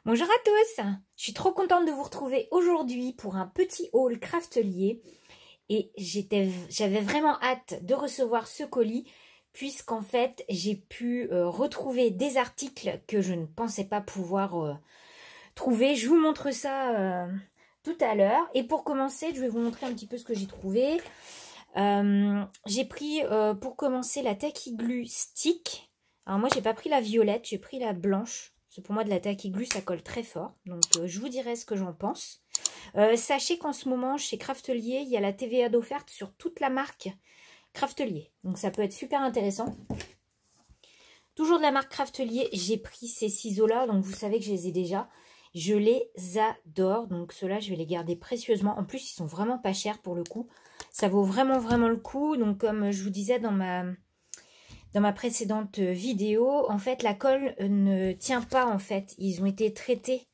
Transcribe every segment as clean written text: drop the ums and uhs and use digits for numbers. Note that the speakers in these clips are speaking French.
Bonjour à tous, je suis trop contente de vous retrouver aujourd'hui pour un petit haul Craftelier et j'avais vraiment hâte de recevoir ce colis puisqu'en fait j'ai pu retrouver des articles que je ne pensais pas pouvoir trouver. Je vous montre ça tout à l'heure et pour commencer je vais vous montrer un petit peu ce que j'ai trouvé. J'ai pris pour commencer la Tacky Glue Stick. Alors moi j'ai pas pris la violette, j'ai pris la blanche. Parce que pour moi de la Tacky Glue ça colle très fort. Donc je vous dirai ce que j'en pense. Sachez qu'en ce moment chez Craftelier il y a la TVA d'offerte sur toute la marque Craftelier. Donc ça peut être super intéressant. Toujours de la marque Craftelier, j'ai pris ces ciseaux là. Donc vous savez que je les ai déjà. Je les adore. Donc ceux-là je vais les garder précieusement. En plus ils sont vraiment pas chers pour le coup. Ça vaut vraiment le coup. Donc comme je vous disais dans ma précédente vidéo, en fait la colle ne tient pas en fait. Ils ont été traités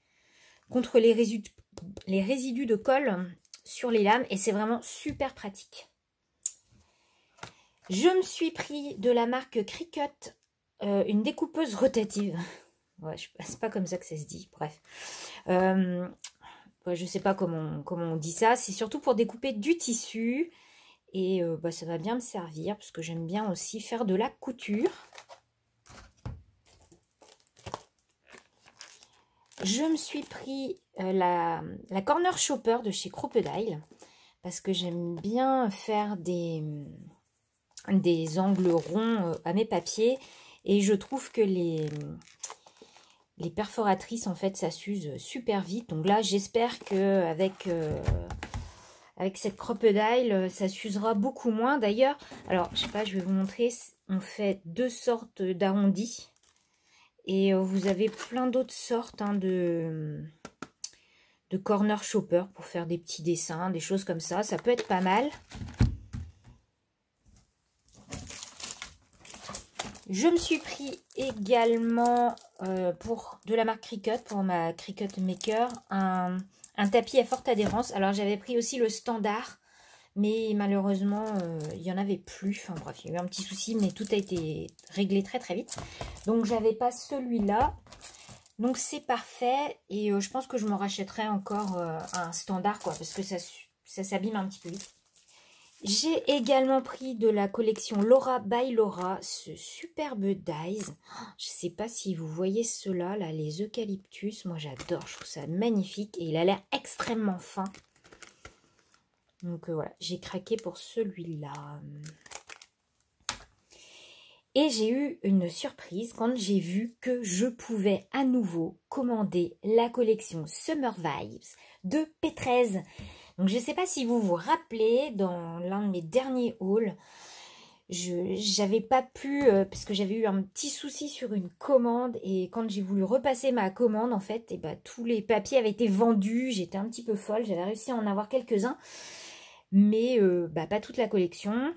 contre les résidus de colle sur les lames et c'est vraiment super pratique. Je me suis pris de la marque Cricut une découpeuse rotative. Ouais, c'est pas comme ça que ça se dit, bref. Je sais pas comment on dit ça. C'est surtout pour découper du tissu. Et ça va bien me servir parce que j'aime bien aussi faire de la couture. Je me suis pris la Corner Shopper de chez Crocodile parce que j'aime bien faire des angles ronds à mes papiers et je trouve que les perforatrices en fait ça s'use super vite. Donc là j'espère que avec cette Crocodile, ça s'usera beaucoup moins. D'ailleurs, alors, je sais pas, je vais vous montrer. On fait deux sortes d'arrondis. Et vous avez plein d'autres sortes de corner shopper pour faire des petits dessins, des choses comme ça. Ça peut être pas mal. Je me suis pris également pour de la marque Cricut, pour ma Cricut Maker, un tapis à forte adhérence. Alors j'avais pris aussi le standard, mais malheureusement il n'y en avait plus. Enfin bref, il y a eu un petit souci, mais tout a été réglé très vite. Donc j'avais pas celui-là. Donc c'est parfait. Et je pense que je me rachèterai encore un standard, quoi, parce que ça s'abîme un petit peu vite. J'ai également pris de la collection Laura by Laura ce superbe dies. Je ne sais pas si vous voyez ceux-là, là, les eucalyptus. Moi, j'adore, je trouve ça magnifique. Et il a l'air extrêmement fin. Donc, voilà, j'ai craqué pour celui-là. Et j'ai eu une surprise quand j'ai vu que je pouvais à nouveau commander la collection Summer Vibes de P13. Donc, je ne sais pas si vous vous rappelez, dans l'un de mes derniers hauls, j'avais pas pu, parce que j'avais eu un petit souci sur une commande, et quand j'ai voulu repasser ma commande, en fait, et tous les papiers avaient été vendus, j'étais un petit peu folle, j'avais réussi à en avoir quelques-uns, mais pas toute la collection.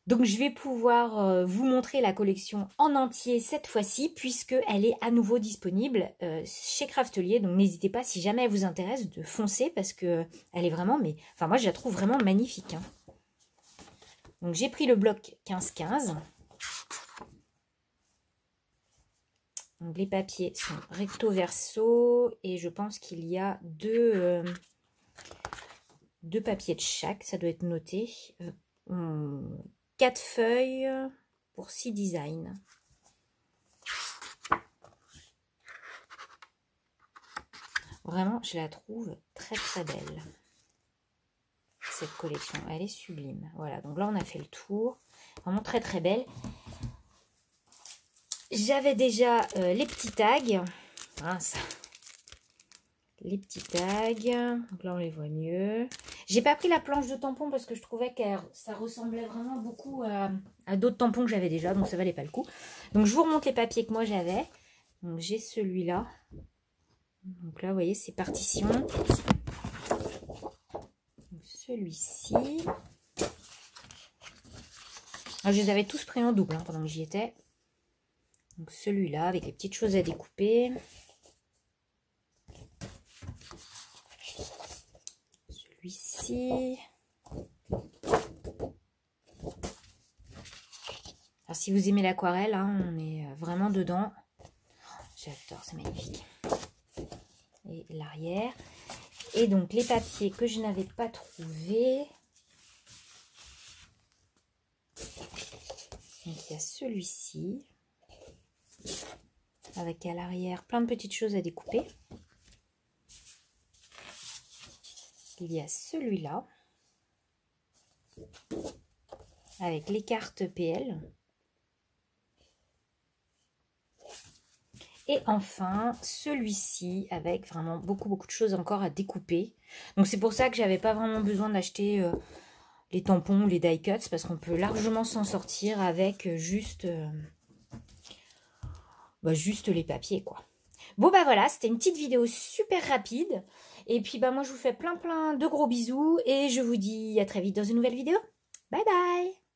Donc, je vais pouvoir vous montrer la collection en entier cette fois-ci, puisqu'elle est à nouveau disponible chez Craftelier. Donc, n'hésitez pas, si jamais elle vous intéresse, de foncer, parce qu'elle est vraiment, enfin, moi, je la trouve vraiment magnifique. Hein. Donc, j'ai pris le bloc 15-15. Donc, les papiers sont recto-verso, et je pense qu'il y a deux papiers de chaque, ça doit être noté. 4 feuilles pour 6 designs. Vraiment, je la trouve très belle. Cette collection, elle est sublime. Voilà, donc là, on a fait le tour. Vraiment très belle. J'avais déjà les petits tags. Hein, ça. Les petits tags. Donc là, on les voit mieux. J'ai pas pris la planche de tampons parce que je trouvais que ça ressemblait vraiment beaucoup à d'autres tampons que j'avais déjà. Donc ça valait pas le coup. Donc je vous remonte les papiers que moi j'avais. Donc j'ai celui-là. Donc là, vous voyez, c'est partition. Celui-ci. Je les avais tous pris en double hein, pendant que j'y étais. Donc celui-là avec les petites choses à découper. Celui-ci. Alors si vous aimez l'aquarelle, hein, on est vraiment dedans. J'adore, c'est magnifique. et l'arrière. Et donc les papiers que je n'avais pas trouvés. Donc il y a celui-ci, avec à l'arrière plein de petites choses à découper. Il y a celui-là, avec les cartes PL. Et enfin, celui-ci, avec vraiment beaucoup de choses encore à découper. Donc c'est pour ça que j'avais pas vraiment besoin d'acheter les tampons ou les die cuts, parce qu'on peut largement s'en sortir avec juste les papiers, quoi. Bon bah voilà, c'était une petite vidéo super rapide. Et puis bah moi je vous fais plein de gros bisous et je vous dis à très vite dans une nouvelle vidéo. Bye bye!